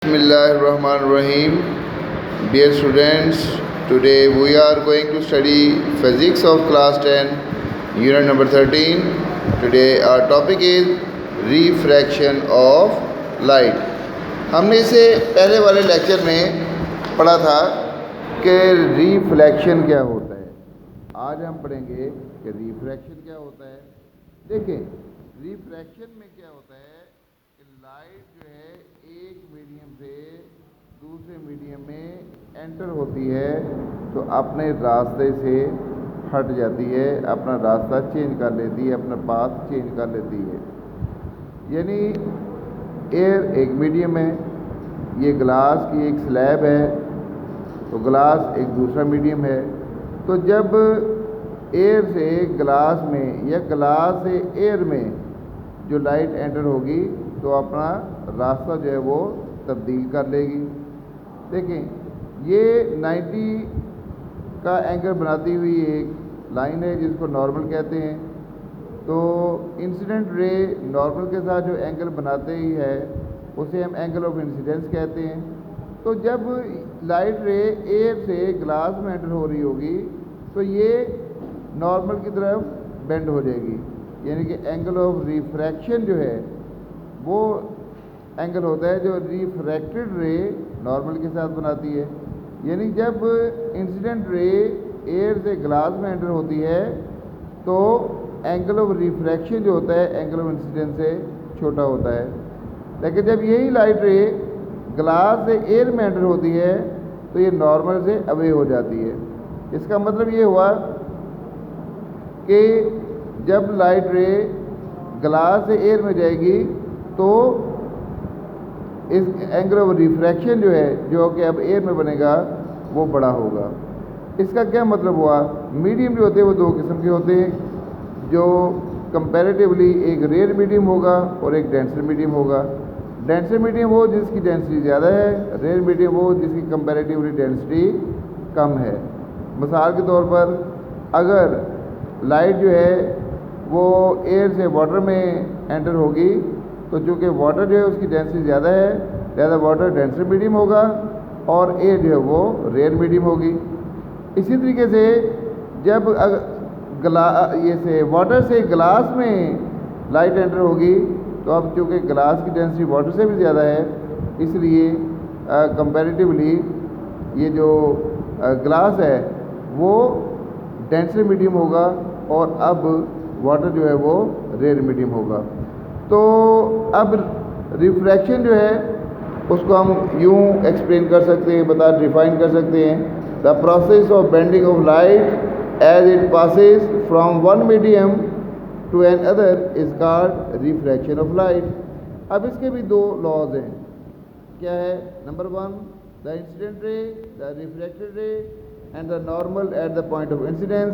Bismillahirrahmanirrahim. Dear students, today we are going to study physics of class 10, unit number 13. Today our topic is refraction of light. हमने इसे पहले वाले lecture में पढ़ा था कि रिफ्लेक्शन क्या होता है। आज हम पढ़ेंगे कि रिफ्रैक्शन क्या होता है। देखें, रिफ्रैक्शन में क्या होता है कि लाइट जो है एक मीडियम से दूसरे मीडियम में एंटर होती है तो अपने रास्ते से हट जाती है, अपना रास्ता चेंज कर लेती है, अपना पाथ चेंज कर लेती है। यानी एयर एक मीडियम है, ये ग्लास की एक स्लैब है, तो ग्लास एक दूसरा मीडियम है। तो जब एयर से ग्लास में या ग्लास से एयर में जो लाइट एंटर होगी तो अपना रास्ता जो है वो तब्दील कर लेगी। देखें, ये 90 का एंगल बनाती हुई एक लाइन है जिसको नॉर्मल कहते हैं। तो इंसिडेंट रे नॉर्मल के साथ जो एंगल बनाते ही है उसे हम एंगल ऑफ इंसिडेंस कहते हैं। तो जब लाइट रे एयर से ग्लास में एंटर हो रही होगी तो ये नॉर्मल की तरफ बेंड हो जाएगी, यानी कि एंगल ऑफ रिफ्रैक्शन जो है वो एंगल होता है जो रिफ्रैक्टेड रे नॉर्मल के साथ बनाती है। यानी जब इंसिडेंट रे एयर से ग्लास में एंटर होती है तो एंगल ऑफ रिफ्रैक्शन जो होता है एंगल ऑफ इंसिडेंस से छोटा होता है। लेकिन जब यही लाइट रे ग्लास से एयर में एंटर होती है तो ये नॉर्मल से अवे हो जाती है। इसका मतलब ये हुआ कि जब लाइट रे ग्लास से एयर में जाएगी तो इस एंगल ऑफ रिफ्रैक्शन जो है जो कि अब एयर में बनेगा वो बड़ा होगा। इसका क्या मतलब हुआ? मीडियम जो होते हैं वो दो किस्म के होते हैं, जो कंपैरेटिवली एक रेयर मीडियम होगा और एक डेंसर मीडियम होगा। डेंसर मीडियम वो जिसकी डेंसिटी ज़्यादा है, रेयर मीडियम वो जिसकी कंपैरेटिवली डेंसिटी कम है। मिसाल के तौर पर अगर लाइट जो है वो एयर से वाटर में एंटर होगी तो चूँकि वाटर जो है उसकी डेंसिटी ज़्यादा है, ज़्यादा वाटर डेंसर मीडियम होगा और एयर जो है वो रेयर मीडियम होगी। इसी तरीके से जब ये से वाटर से ग्लास में लाइट एंटर होगी तो अब चूँकि ग्लास की डेंसिटी वाटर से भी ज़्यादा है इसलिए कंपैरेटिवली ये जो ग्लास है वो डेंसर मीडियम होगा और अब वाटर जो है वो रेयर मीडियम होगा। तो अब रिफ्रैक्शन जो है उसको हम यूँ एक्सप्लेन कर सकते हैं, डिफाइन कर सकते हैं। The process of bending of light as it passes from one medium to another is called refraction of light. अब इसके भी दो लॉज हैं। क्या है? Number one, the incident ray, the refracted ray and the normal at the point of incidence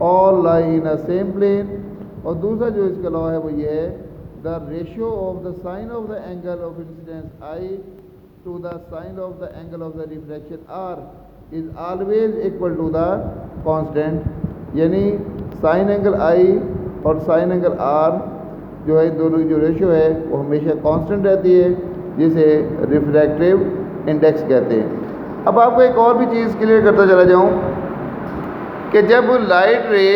all lie in a same plane. और दूसरा जो इसका लॉ है वो ये है, the ratio of the sine of the angle of incidence i to the sine of the angle of the refraction r is always equal to the constant. यानी sine angle i और sine angle are जो है दोनों की जो ratio है वो हमेशा कांस्टेंट रहती है, जिसे रिफ्रैक्टिव इंडेक्स कहते हैं। अब आपको एक और भी चीज़ क्लियर करता चला जाऊँ कि जब लाइट रे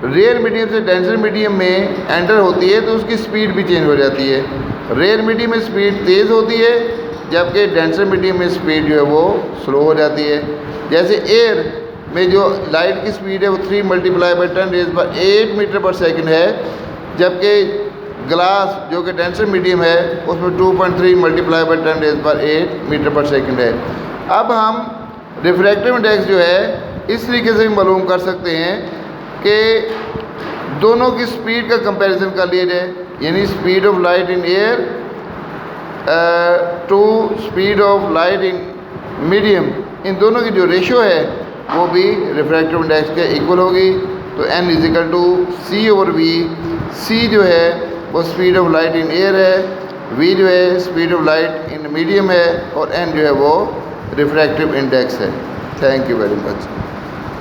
रेयर मीडियम से डेंसर मीडियम में एंटर होती है तो उसकी स्पीड भी चेंज हो जाती है। रेयर मीडियम में स्पीड तेज़ होती है जबकि डेंसर मीडियम में स्पीड जो है वो स्लो हो जाती है। जैसे एयर में जो लाइट की स्पीड है वो 3 × 10⁸ मीटर पर सेकंड है, जबकि ग्लास जो कि डेंसर मीडियम है उसमें 2.3 × 10⁸ मीटर पर सेकंड है। अब हम रिफ्रैक्टिव इंडेक्स जो है इस तरीके से भी मालूम कर सकते हैं कि दोनों की स्पीड का कंपैरिजन कर लिया जाए, यानी speed of light in air to speed of light in medium, इन दोनों की जो रेशियो है वो भी रिफ्रैक्टिव इंडेक्स के इक्वल होगी। तो n = c/v। c जो है वो speed of light in air है, v जो है speed of light in medium है और n जो है वो रिफ्रैक्टिव इंडेक्स है। Thank you very much.